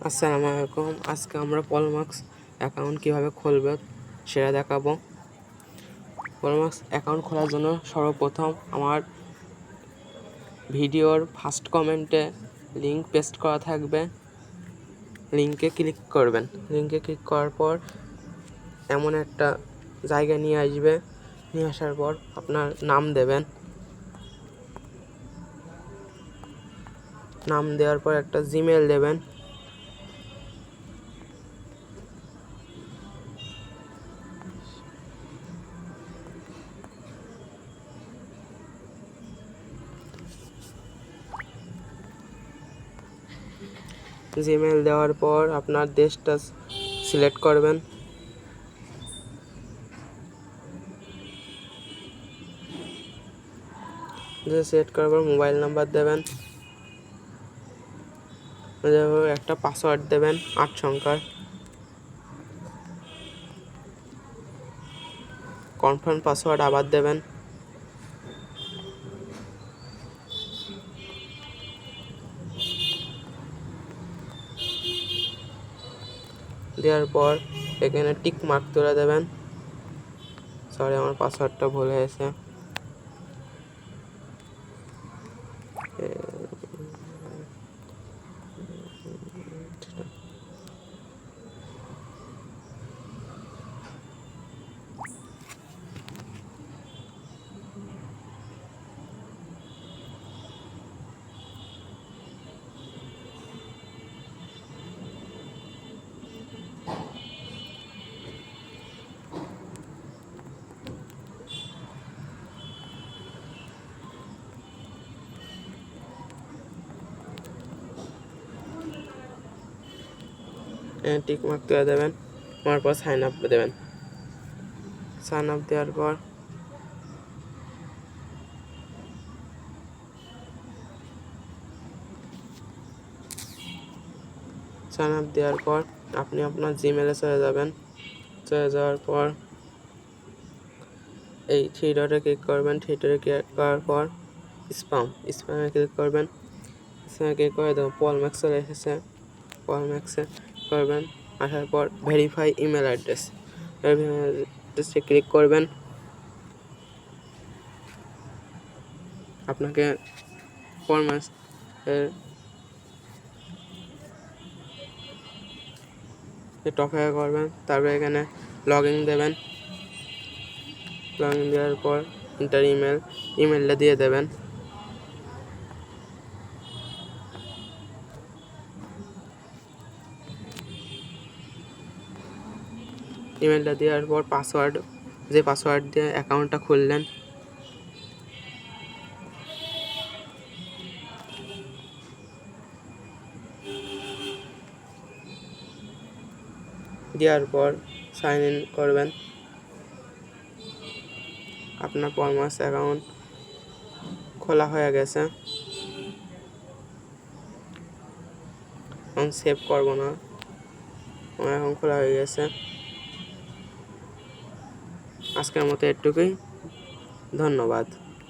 আসসালামু আলাইকুম। আজকে আমরা পলমাক্স অ্যাকাউন্ট কীভাবে খুলবে সেটা দেখাবো। পলমাক্স অ্যাকাউন্ট খোলার জন্য সর্বপ্রথম আমার ভিডিওর ফার্স্ট কমেন্টে লিঙ্ক পেস্ট করা থাকবে, লিঙ্কে ক্লিক করবেন। লিঙ্কে ক্লিক করার পর এমন একটা জায়গায় নিয়ে আসবে। নিয়ে আসার পর আপনার নাম দেবেন। নাম দেওয়ার পর একটা জিমেল দেবেন। জিমেল দেওয়ার পর আপনার দেশটা সিলেক্ট করবেন। সিলেক্ট করার পর মোবাইল নাম্বার দেবেন, একটা পাসওয়ার্ড দেবেন 8 সংখ্যার। কনফার্ম পাসওয়ার্ড আবার দেবেন। দেওয়ার পর এখানে টিক মার্ক তুলে দেবেন। সরি, আমার পাসওয়ার্ডটা ভুল হয়েছে। টিক মার্ক তুলে দেবেন। আমার পর সাইন আপ দেবেন। সাইন আপ দেওয়ার পর আপনি আপনার জিমেলে চলে যাবেন। চলে যাওয়ার পর এই থ্রি ডটে ক্লিক করবেন। থ্রি ডটে ক্লিক করার পর স্প্যামে ক্লিক করবেন। স্প্যামে ক্লিক করে দেবেন। পলম্যাক্স চলে এসেছে। পলম্যাক্সে করবেন। আসার পর ভেরিফাই ইমেল অ্যাড্রেস, অ্যাড্রেসে ক্লিক করবেন। আপনাকে পলম্যাক্স টপে করবেন। তারপরে এখানে লগ ইন দেবেন। লগ ইন দেওয়ার পর ইন্টার ইমেলটা দিয়ে দেবেন। ইমেলটা দেওয়ার পর যে পাসওয়ার্ড দিয়ে অ্যাকাউন্টটা খুললেন দেওয়ার পর সাইন ইন করবেন। আপনার পলম্যাক্স অ্যাকাউন্ট খোলা হয়ে গেছে। এখন সেভ করব না, আমার এখন খোলা হয়ে গেছে। আজকের মতো এটুকুই। ধন্যবাদ।